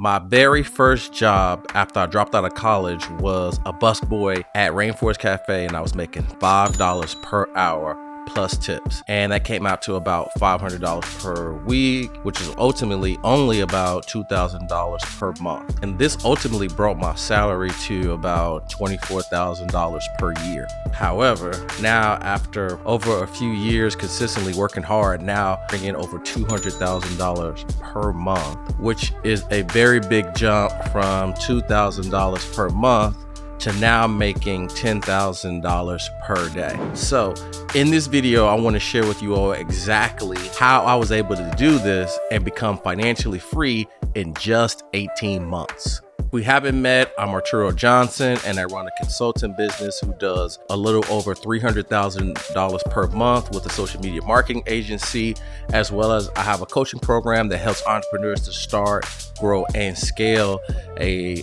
My very first job after I dropped out of college was a busboy at Rainforest Cafe, and I was making $5 per hour plus tips. And that came out to about $500 per week, which is ultimately only about $2,000 per month. And this ultimately brought my salary to about $24,000 per year. However, now after over a few years consistently working hard, now bringing in over $200,000 per month, which is a very big jump from $2,000 per month to now making $10,000 per day. So in this video, I want to share with you all exactly how I was able to do this and become financially free in just 18 months. If we haven't met, I'm Arturo Johnson, and I run a consulting business who does a little over $300,000 per month with a social media marketing agency, as well as I have a coaching program that helps entrepreneurs to start, grow, and scale a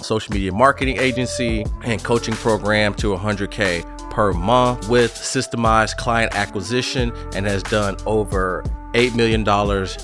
social media marketing agency and coaching program to 100K per month with systemized client acquisition, and has done over $8 million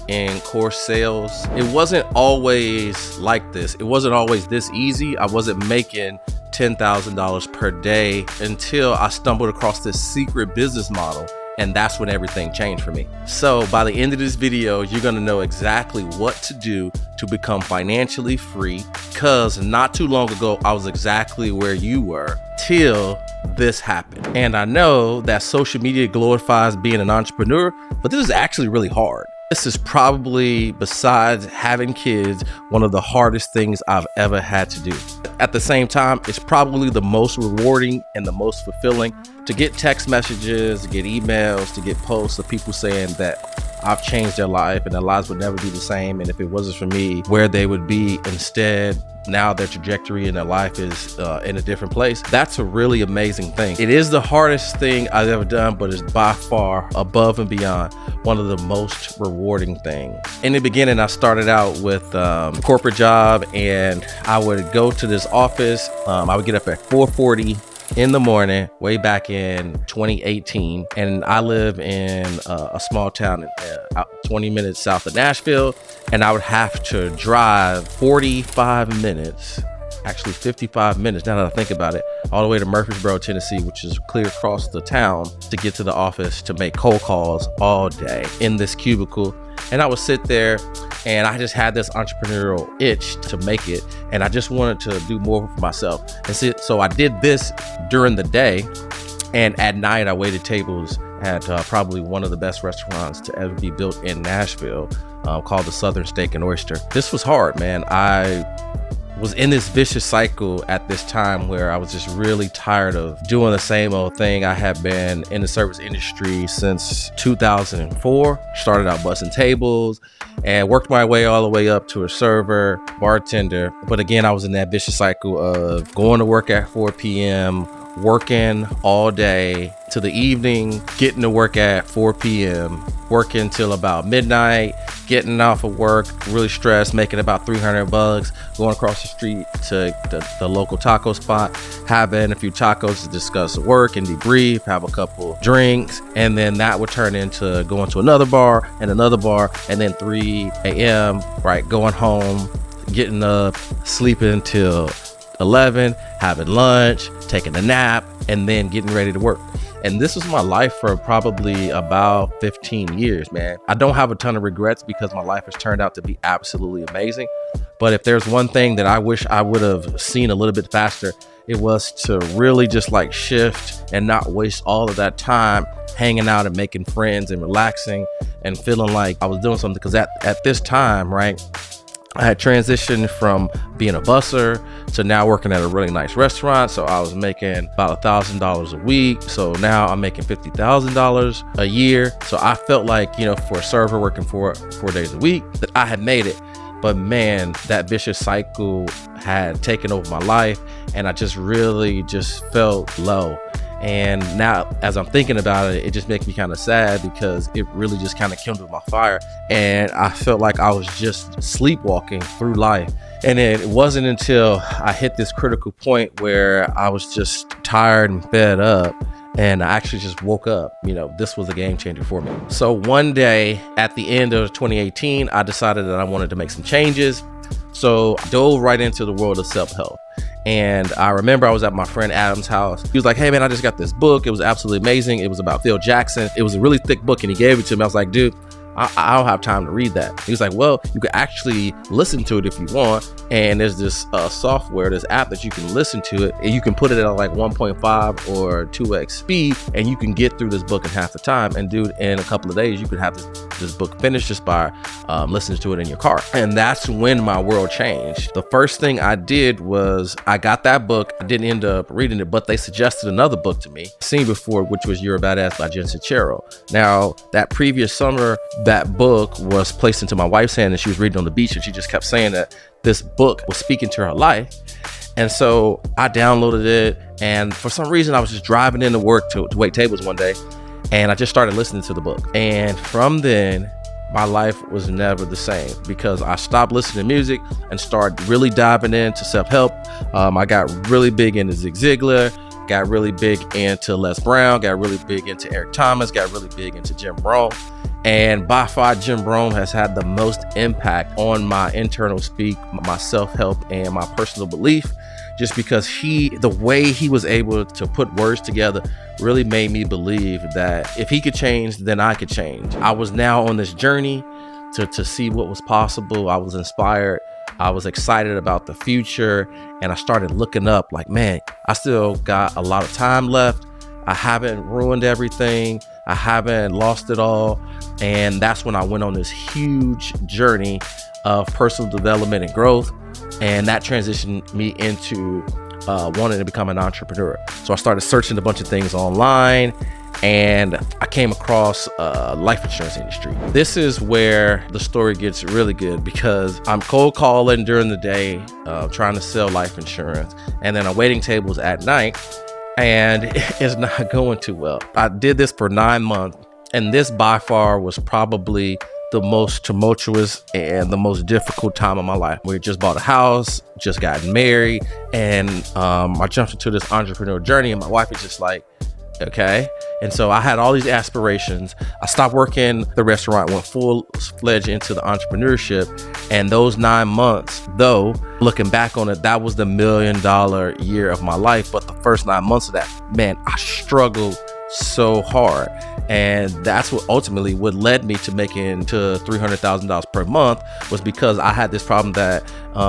in course sales. It wasn't always like this. It wasn't always this easy. I wasn't making $10,000 per day until I stumbled across this secret business model. And that's when everything changed for me. So by the end of this video, you're gonna know exactly what to do to become financially free, because not too long ago, I was exactly where you were till this happened. And I know that social media glorifies being an entrepreneur, but this is actually really hard. This is probably, besides having kids, one of the hardest things I've ever had to do. At the same time, it's probably the most rewarding and the most fulfilling to get text messages, to get emails, to get posts of people saying that I've changed their life and their lives would never be the same. And if it wasn't for me, where they would be instead. Now their trajectory in their life is in a different place. That's a really amazing thing. It is the hardest thing I've ever done, but it's by far, above and beyond, one of the most rewarding things. In the beginning, I started out with a corporate job, and I would go to this office. I would get up at 4:40 in the morning, way back in 2018. And I live in a small town 20 minutes south of Nashville. And I would have to drive 45 minutes, actually 55 minutes now that I think about it, all the way to Murfreesboro, Tennessee, which is clear across the town, to get to the office to make cold calls all day in this cubicle. And I would sit there, and I just had this entrepreneurial itch to make it, and I just wanted to do more for myself. And so I did this during the day, and at night I waited tables at probably one of the best restaurants to ever be built in Nashville, called the Southern Steak and Oyster. This was hard, man. I was in this vicious cycle at this time where I was just really tired of doing the same old thing. I had been in the service industry since 2004, started out busting tables and worked my way all the way up to a server, bartender. But again, I was in that vicious cycle of going to work at 4 p.m., working all day to the evening, getting to work at 4 p.m., working till about midnight, getting off of work, really stressed, making about $300, going across the street to the local taco spot, having a few tacos to discuss work and debrief, have a couple drinks, and then that would turn into going to another bar, and then 3 a.m., right, going home, getting up, sleeping till 11, having lunch, taking a nap, and then getting ready to work. And this was my life for probably about 15 years, man. I don't have a ton of regrets because my life has turned out to be absolutely amazing. But if there's one thing that I wish I would have seen a little bit faster, it was to really just like shift and not waste all of that time hanging out and making friends and relaxing and feeling like I was doing something. Because at this time, right, I had transitioned from being a busser to now working at a really nice restaurant. So I was making about $1,000 a week. So now I'm making $50,000 a year. So I felt like, for a server working 4 days a week, that I had made it. But man, that vicious cycle had taken over my life, and I just really just felt low. And now as I'm thinking about it, it just makes me kind of sad because it really just kind of kindled my fire. And I felt like I was just sleepwalking through life. And it wasn't until I hit this critical point where I was just tired and fed up, and I actually just woke up. This was a game changer for me. So one day at the end of 2018, I decided that I wanted to make some changes. So I dove right into the world of self-help. And I remember I was at my friend Adam's house. He was like, hey man, I just got this book. It was absolutely amazing. It was about Phil Jackson. It was a really thick book and he gave it to me. I was like, dude, I don't have time to read that. He was like, well, you can actually listen to it if you want. And there's this software, this app that you can listen to it, and you can put it at like 1.5 or 2x speed, and you can get through this book in half the time. And dude, in a couple of days, you could have this book finished just by listening to it in your car. And that's when my world changed. The first thing I did was I got that book. I didn't end up reading it, but they suggested another book to me, seen before, which was You're a Badass by Jen Sincero. Now, that previous summer, that book was placed into my wife's hand and she was reading on the beach, and she just kept saying that this book was speaking to her life. And so I downloaded it, and for some reason I was just driving into work to wait tables one day, and I just started listening to the book. And from then, my life was never the same, because I stopped listening to music and started really diving into self-help. I got really big into Zig Ziglar, got really big into Les Brown, got really big into Eric Thomas, got really big into Jim Rohn. And by far, Jim Rohn has had the most impact on my internal speak, my self-help, and my personal belief, just because the way he was able to put words together really made me believe that if he could change, then I could change. I was now on this journey to see what was possible. I was inspired. I was excited about the future, and I started looking up like, man, I still got a lot of time left. I haven't ruined everything. I haven't lost it all. And that's when I went on this huge journey of personal development and growth. And that transitioned me into wanting to become an entrepreneur. So I started searching a bunch of things online, and I came across life insurance industry. This is where the story gets really good, because I'm cold calling during the day, trying to sell life insurance. And then I'm waiting tables at night, and it's not going too well. I did this for 9 months, and this by far was probably the most tumultuous and the most difficult time of my life. We just bought a house, just got married, and I jumped into this entrepreneurial journey, and my wife is just like, okay. And so I had all these aspirations. I stopped working the restaurant, went full-fledged into the entrepreneurship. And those 9 months, though, looking back on it, that was the $1 million year of my life. But the first 9 months of that, man, I struggled so hard. And that's what ultimately what led me to making to $300,000 per month, was because I had this problem that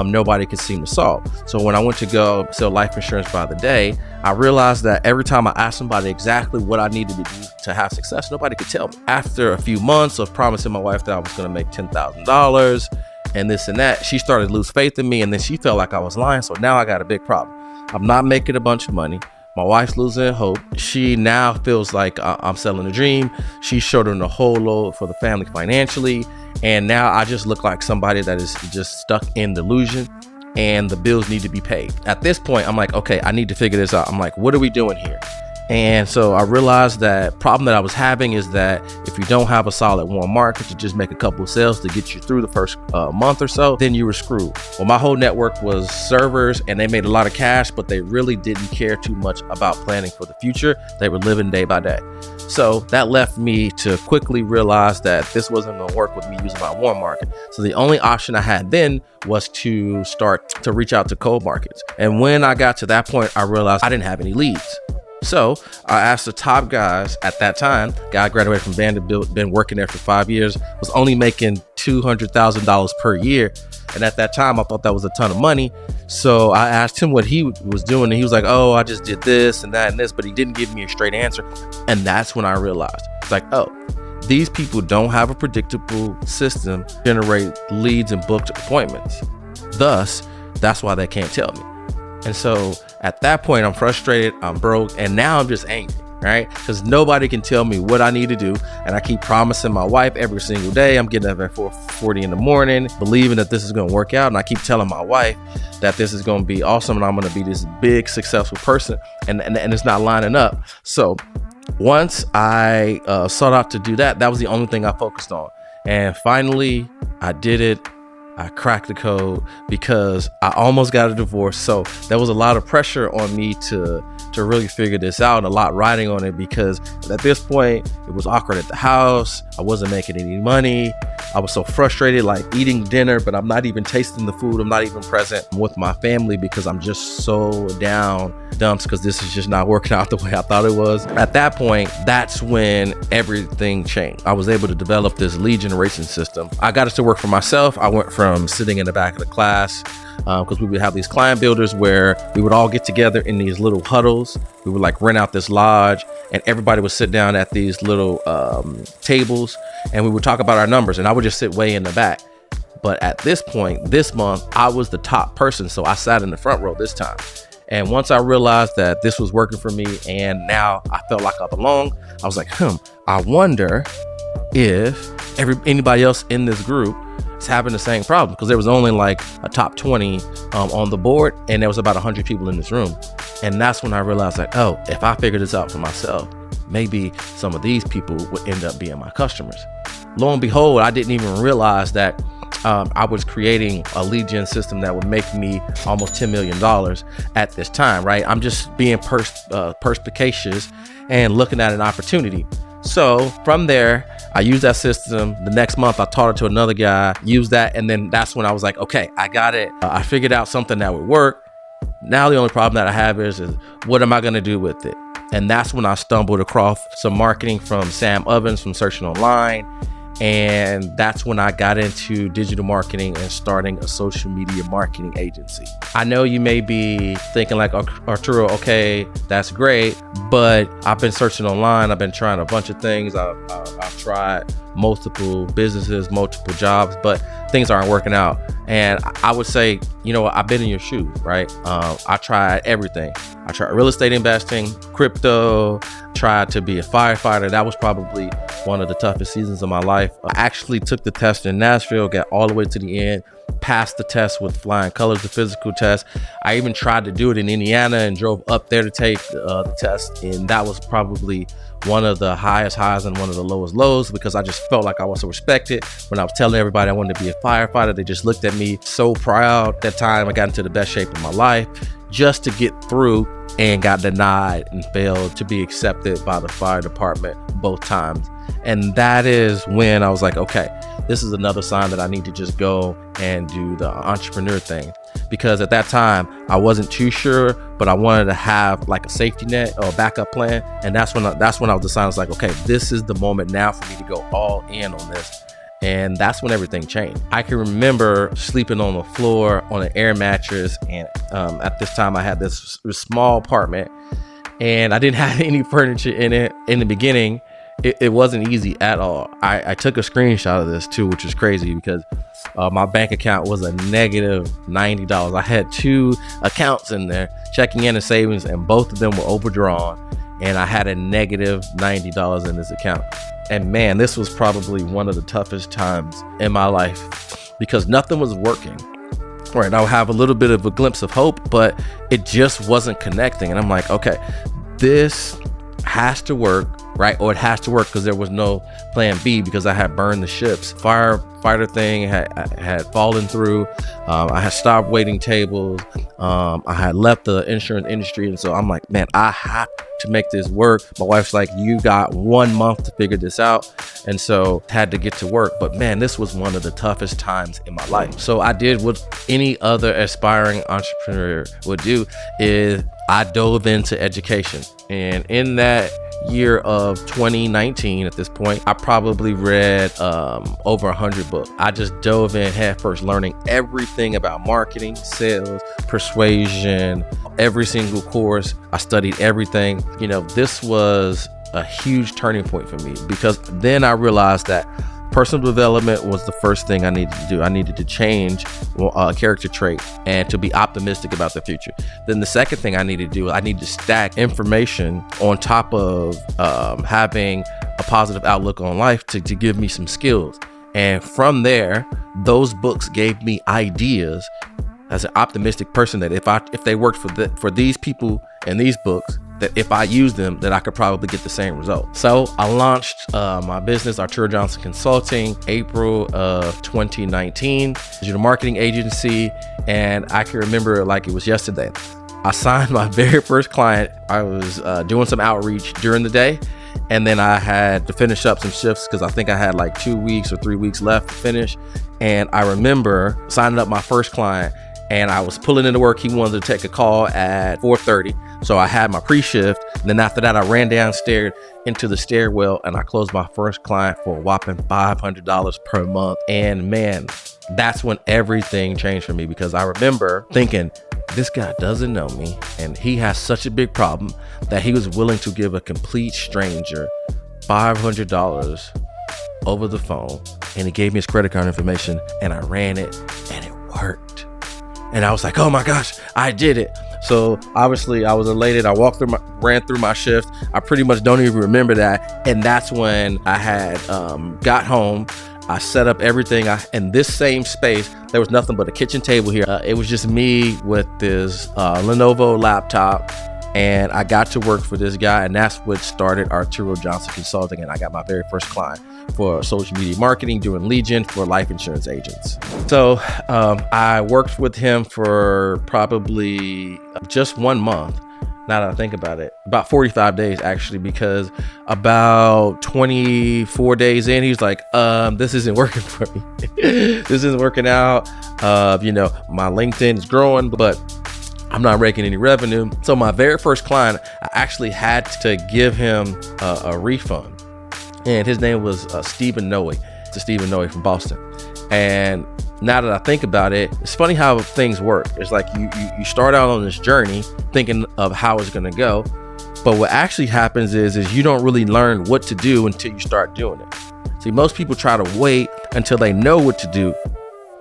nobody could seem to solve. So when I went to go sell life insurance by the day, I realized that every time I asked somebody exactly what I needed to do to have success, nobody could tell me. After a few months of promising my wife that I was going to make $10,000 and this and that, she started to lose faith in me, and then she felt like I was lying. So now I got a big problem. I'm not making a bunch of money. My wife's losing hope. She now feels like I'm selling a dream. She's shouldering the whole load for the family financially. And now I just look like somebody that is just stuck in delusion, and the bills need to be paid. At this point, I'm like, okay, I need to figure this out. I'm like, what are we doing here? And so I realized that problem that I was having is that if you don't have a solid warm market to just make a couple of sales to get you through the first month or so, then you were screwed. Well, my whole network was servers, and they made a lot of cash, but they really didn't care too much about planning for the future. They were living day by day. So that left me to quickly realize that this wasn't going to work with me using my warm market. So the only option I had then was to start to reach out to cold markets. And when I got to that point, I realized I didn't have any leads. So I asked the top guys at that time. Guy graduated from Vanderbilt, been working there for 5 years, was only making $200,000 per year. And at that time, I thought that was a ton of money. So I asked him what he was doing, and he was like, oh, I just did this and that and this, but he didn't give me a straight answer. And that's when I realized, it's like, oh, these people don't have a predictable system to generate leads and booked appointments. Thus, that's why they can't tell me. And so at that point, I'm frustrated, I'm broke, and now I'm just angry, right? Because nobody can tell me what I need to do. And I keep promising my wife every single day, I'm getting up at 4:40 in the morning, believing that this is going to work out. And I keep telling my wife that this is going to be awesome and I'm going to be this big, successful person. And it's not lining up. So once I sought out to do that, that was the only thing I focused on. And finally, I did it. I cracked the code because I almost got a divorce. So there was a lot of pressure on me to to really figure this out, a lot riding on it, because at this point it was awkward at the house. I wasn't making any money. I was so frustrated, like eating dinner, but I'm not even tasting the food. I'm not even present with my family because I'm just so down dumps because this is just not working out the way I thought it was. At that point, that's when everything changed. I was able to develop this lead generation system. I got it to work for myself. I went from sitting in the back of the class because we would have these client builders where we would all get together in these little huddles. We would like rent out this lodge and everybody would sit down at these little tables and we would talk about our numbers, and I would just sit way in the back. But at this point, this month, I was the top person. So I sat in the front row this time. And once I realized that this was working for me and now I felt like I belong, I was like, I wonder if anybody else in this group is having the same problem, because there was only like a top 20 on the board and there was about 100 people in this room. And that's when I realized like, oh, if I figure this out for myself, maybe some of these people would end up being my customers. Lo and behold, I didn't even realize that I was creating a lead gen system that would make me almost $10 million at this time, right? I'm just being perspicacious and looking at an opportunity. So from there, I used that system. The next month, I taught it to another guy, used that. And then that's when I was like, okay, I got it. I figured out something that would work. Now the only problem that I have is what am I going to do with it? And that's when I stumbled across some marketing from Sam Ovens from Searching Online. And that's when I got into digital marketing and starting a social media marketing agency. I know you may be thinking like, Arturo, okay, that's great, but I've been searching online. I've been trying a bunch of things. I've tried multiple businesses, multiple jobs, but things aren't working out. And I would say, you know what, I've been in your shoes, right? I tried everything. I tried real estate investing, crypto, tried to be a firefighter. That was probably one of the toughest seasons of my life. I actually took the test in Nashville, got all the way to the end, passed the test with flying colors, the physical test. I even tried to do it in Indiana and drove up there to take the test. And that was probably one of the highest highs and one of the lowest lows, because I just felt like I was so respected. When I was telling everybody I wanted to be a firefighter, they just looked at me so proud. That time I got into the best shape of my life just to get through, and got denied and failed to be accepted by the fire department both times. And that is when I was like, okay, this is another sign that I need to just go and do the entrepreneur thing. Because at that time I wasn't too sure, but I wanted to have like a safety net or a backup plan. And that's when I was deciding, I was like, okay, this is the moment now for me to go all in on this. And that's when everything changed. I can remember sleeping on the floor on an air mattress. And at this time I had this small apartment and I didn't have any furniture in it. In the beginning, it wasn't easy at all. I took a screenshot of this too, which is crazy because my bank account was a negative $90. I had two accounts in there, checking in and savings, and both of them were overdrawn. And I had a negative $90 in this account. And man, this was probably one of the toughest times in my life because nothing was working. Right, I would have a little bit of a glimpse of hope, but it just wasn't connecting. And I'm like, okay, this has to work, right? Or it has to work because there was no plan B, because I had burned the ships. Firefighter thing had fallen through. I had stopped waiting tables. I had left the insurance industry. And so I'm like, man, I have to make this work. My wife's like, you got 1 month to figure this out. And so had to get to work. But man, this was one of the toughest times in my life. So I did what any other aspiring entrepreneur would do, is I dove into education. And in that year of 2019, at this point, I probably read over 100 books. I just dove in headfirst, learning everything about marketing, sales, persuasion, every single course. I studied everything. You know, this was a huge turning point for me, because then I realized that personal development was the first thing I needed to do. I needed to change a character trait and to be optimistic about the future. Then the second thing I needed to do, I need to stack information on top of having a positive outlook on life to give me some skills. And from there, those books gave me ideas as an optimistic person that if they worked for these people and these books, that if I use them, that I could probably get the same result. So I launched my business, Arturo Johnson Consulting, April of 2019, digital marketing agency. And I can remember it like it was yesterday. I signed my very first client. I was doing some outreach during the day, and then I had to finish up some shifts because I think I had like 2 weeks or 3 weeks left to finish. And I remember signing up my first client, and I was pulling into work. He wanted to take a call at 4:30. So I had my pre-shift. And then after that, I ran downstairs into the stairwell and I closed my first client for a whopping $500 per month. And man, that's when everything changed for me, because I remember thinking, this guy doesn't know me and he has such a big problem that he was willing to give a complete stranger $500 over the phone. And he gave me his credit card information and I ran it and it worked. And I was like, oh my gosh, I did it. So obviously I was elated. I ran through my shift. I pretty much don't even remember that. And that's when I had got home. I set up everything. In this same space, there was nothing but a kitchen table here. It was just me with this Lenovo laptop. And I got to work for this guy, and that's what started Arturo Johnson Consulting. And I got my very first client for social media marketing, doing lead gen for life insurance agents. So I worked with him for probably just 1 month. Now that I think about it, about 45 days actually, because about 24 days in, he's like, this isn't working for me. This isn't working out. My LinkedIn is growing, but I'm not making any revenue. So my very first client, I actually had to give him a refund. And his name was Stephen Noe. It's Stephen Noe from Boston. And now that I think about it, it's funny how things work. It's like you start out on this journey thinking of how it's gonna go. But what actually happens is you don't really learn what to do until you start doing it. See, most people try to wait until they know what to do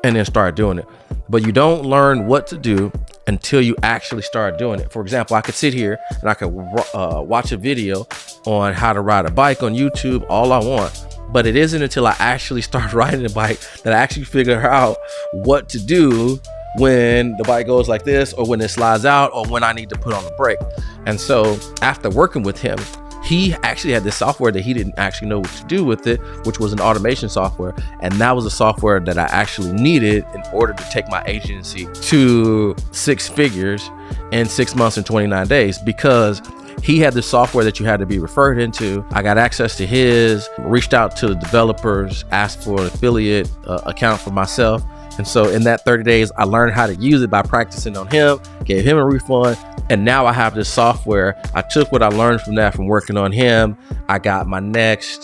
and then start doing it. But you don't learn what to do until you actually start doing it. For example, I could sit here and I could watch a video on how to ride a bike on YouTube all I want. But it isn't until I actually start riding the bike that I actually figure out what to do when the bike goes like this, or when it slides out, or when I need to put on the brake. And so after working with him, he actually had this software that he didn't actually know what to do with it, which was an automation software. And that was a software that I actually needed in order to take my agency to 6 figures in 6 months and 29 days, because he had the software that you had to be referred into. I got access to his, reached out to the developers, asked for an affiliate account for myself. And so in that 30 days, I learned how to use it by practicing on him, gave him a refund. And now I have this software. I took what I learned from that from working on him. I got my next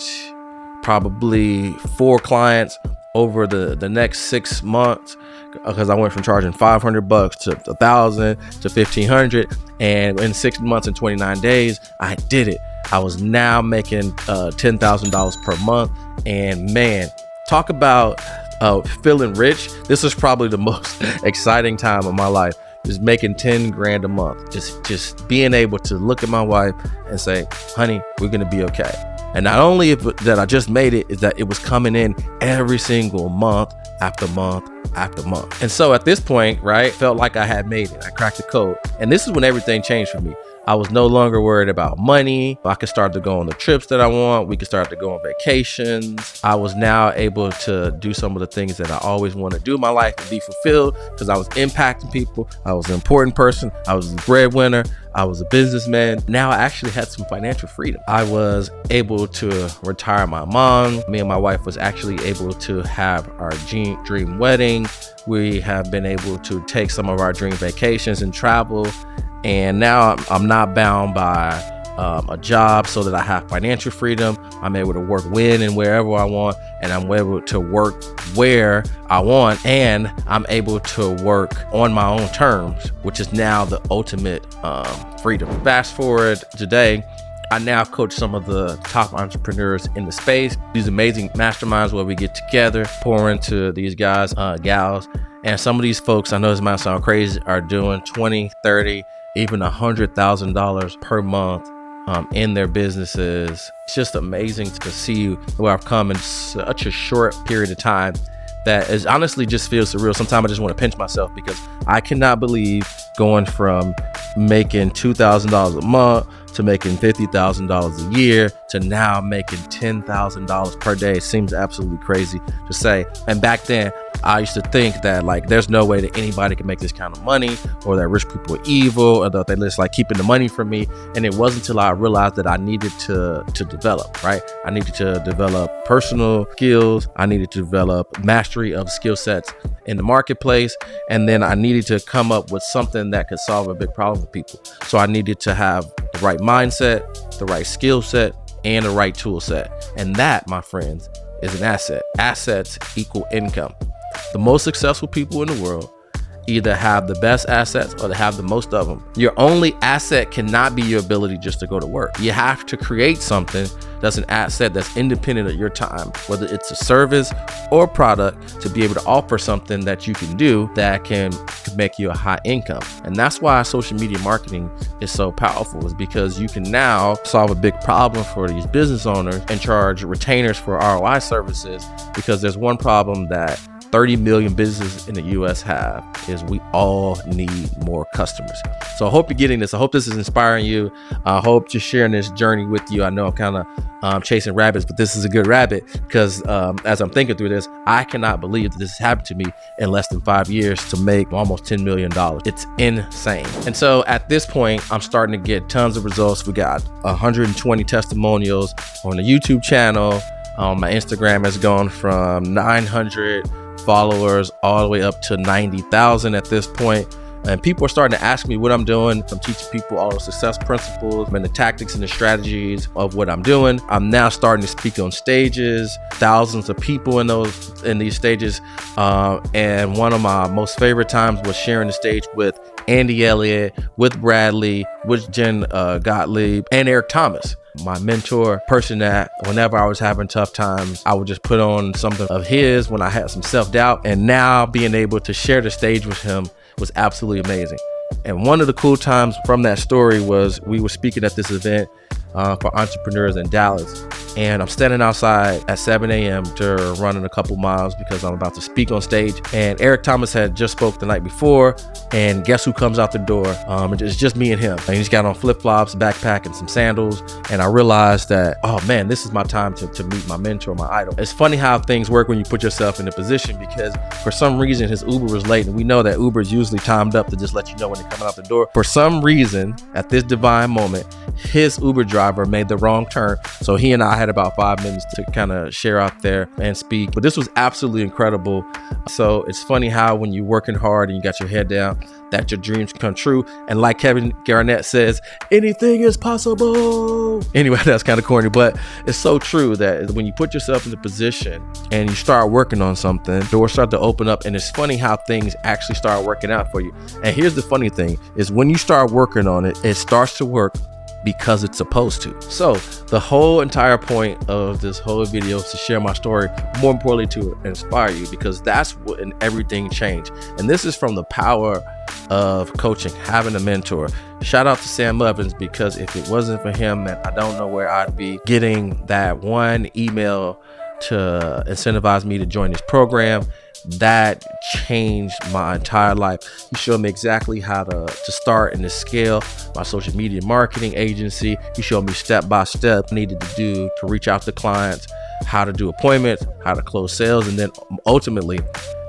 probably 4 clients over the next 6 months, because I went from charging $500 to $1,000 to $1,500. And in 6 months and 29 days, I did it. I was now making $10,000 per month. And man, talk about feeling rich. This is probably the most exciting time of my life. Just making 10 grand a month. Just being able to look at my wife and say, honey, we're gonna be okay. And not only that I just made it, is that it was coming in every single month after month after month. And so at this point, right, felt like I had made it. I cracked the code. And this is when everything changed for me. I was no longer worried about money. I could start to go on the trips that I want. We could start to go on vacations. I was now able to do some of the things that I always wanted to do in my life and be fulfilled, because I was impacting people. I was an important person. I was a breadwinner. I was a businessman. Now I actually had some financial freedom. I was able to retire my mom. Me and my wife was actually able to have our dream wedding. We have been able to take some of our dream vacations and travel. And now I'm not bound by a job, so that I have financial freedom. I'm able to work when and wherever I want, and I'm able to work where I want, and I'm able to work on my own terms, which is now the ultimate freedom. Fast forward today, I now coach some of the top entrepreneurs in the space. These amazing masterminds where we get together, pour into these guys, gals, and some of these folks, I know this might sound crazy, are doing 20, 30, even $100,000 per month in their businesses. It's just amazing to see where I've come in such a short period of time that is honestly just feels surreal. Sometimes I just want to pinch myself, because I cannot believe going from making $2,000 a month to making $50,000 a year to now making $10,000 per day. It seems absolutely crazy to say. And back then, I used to think that like there's no way that anybody can make this kind of money, or that rich people are evil, or that they just like keeping the money from me. And it wasn't until I realized that I needed to develop, right? I needed to develop personal skills. I needed to develop mastery of skill sets in the marketplace. And then I needed to come up with something that could solve a big problem for people. So I needed to have the right mindset, the right skill set, and the right tool set. And that, my friends, is an asset. Assets equal income. The most successful people in the world either have the best assets or they have the most of them. Your only asset cannot be your ability just to go to work. You have to create something that's an asset that's independent of your time, whether it's a service or product, to be able to offer something that you can do that can make you a high income. And that's why social media marketing is so powerful, is because you can now solve a big problem for these business owners and charge retainers for ROI services, because there's one problem that 30 million businesses in the US have, is we all need more customers. So I hope you're getting this. I hope this is inspiring you. I hope just sharing this journey with you. I know I'm kind of chasing rabbits, but this is a good rabbit, because as I'm thinking through this, I cannot believe that this happened to me in less than 5 years to make almost $10 million. It's insane. And so at this point, I'm starting to get tons of results. We got 120 testimonials on the YouTube channel. My Instagram has gone from 900 followers all the way up to 90,000 at this point. And people are starting to ask me what I'm doing. I'm teaching people all the success principles and the tactics and the strategies of what I'm doing. I'm now starting to speak on stages, thousands of people in these stages. And one of my most favorite times was sharing the stage with Andy Elliott, with Bradley, with Jen Gottlieb, and Eric Thomas, my mentor, person that whenever I was having tough times, I would just put on something of his when I had some self-doubt. And now being able to share the stage with him was absolutely amazing. And one of the cool times from that story was we were speaking at this event for entrepreneurs in Dallas. And I'm standing outside at 7 a.m. to running a couple miles because I'm about to speak on stage. And Eric Thomas had just spoke the night before. And guess who comes out the door? It's just me and him. And he's got on flip-flops, backpack, and some sandals. And I realized that, oh man, this is my time to meet my mentor, my idol. It's funny how things work when you put yourself in a position, because for some reason his Uber was late. And we know that Uber is usually timed up to just let you know when they're coming out the door. For some reason, at this divine moment, his Uber driver made the wrong turn. So he and I had about 5 minutes to kind of share out there and speak. But this was absolutely incredible. So it's funny how when you're working hard and you got your head down, that your dreams come true. And like Kevin Garnett says, anything is possible. Anyway, that's kind of corny, but it's so true that when you put yourself in the position and you start working on something, doors start to open up. And it's funny how things actually start working out for you. And here's the funny thing is when you start working on it, it starts to work because it's supposed to. So the whole entire point of this whole video is to share my story, more importantly to inspire you, because that's when everything changed. And this is from the power of coaching, having a mentor. Shout out to Sam Evans, because if it wasn't for him, man, I don't know where I'd be. Getting that one email to incentivize me to join this program, that changed my entire life. He showed me exactly how to start and to scale my social media marketing agency. He showed me step by step what I needed to do to reach out to clients, how to do appointments, how to close sales, and then ultimately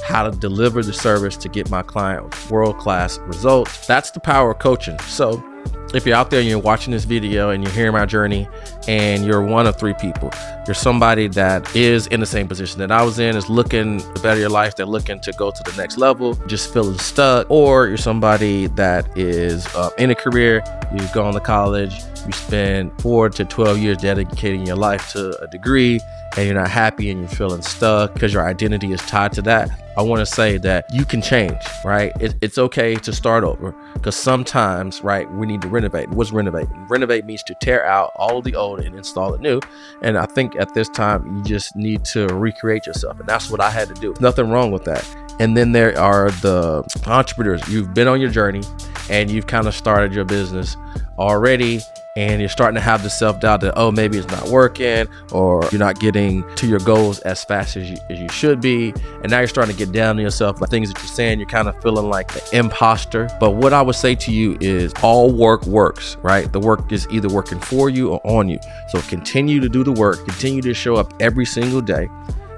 how to deliver the service to get my client world-class results. That's the power of coaching. So if you're out there and you're watching this video and you're hearing my journey and you're one of 3 people, you're somebody that is in the same position that I was in, is looking to better your life, they're looking to go to the next level, just feeling stuck, or you're somebody that is in a career, you've gone to college, you spend 4 to 12 years dedicating your life to a degree, and you're not happy and you're feeling stuck because your identity is tied to that. I want to say that you can change, right? It's okay to start over, because sometimes, right, we need to renovate. What's renovate? Renovate means to tear out all of the old and install it new. And I think at this time, you just need to recreate yourself. And that's what I had to do. Nothing wrong with that. And then there are the entrepreneurs. You've been on your journey and you've kind of started your business already, and you're starting to have the self-doubt that, oh, maybe it's not working, or you're not getting to your goals as fast as you should be. And now you're starting to get down on yourself, like things that you're saying, you're kind of feeling like the imposter. But what I would say to you is all work works, right? The work is either working for you or on you. So continue to do the work, continue to show up every single day.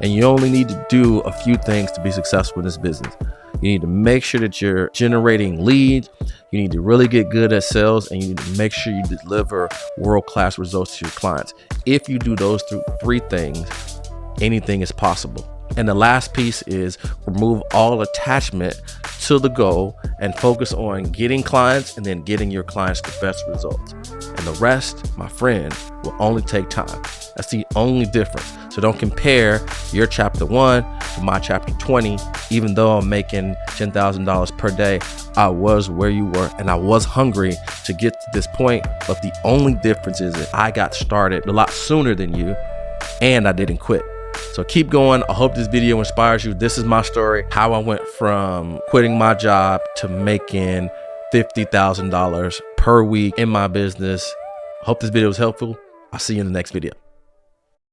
And you only need to do a few things to be successful in this business. You need to make sure that you're generating leads. You need to really get good at sales, and you need to make sure you deliver world-class results to your clients. If you do those three things, anything is possible. And the last piece is remove all attachment to the goal and focus on getting clients and then getting your clients the best results. And the rest, my friend, will only take time. That's the only difference. So don't compare your chapter 1 to my chapter 20. Even though I'm making $10,000 per day, I was where you were, and I was hungry to get to this point. But the only difference is that I got started a lot sooner than you, and I didn't quit. So keep going. I hope this video inspires you. This is my story, how I went from quitting my job to making $50,000 per week in my business. I hope this video was helpful. I'll see you in the next video.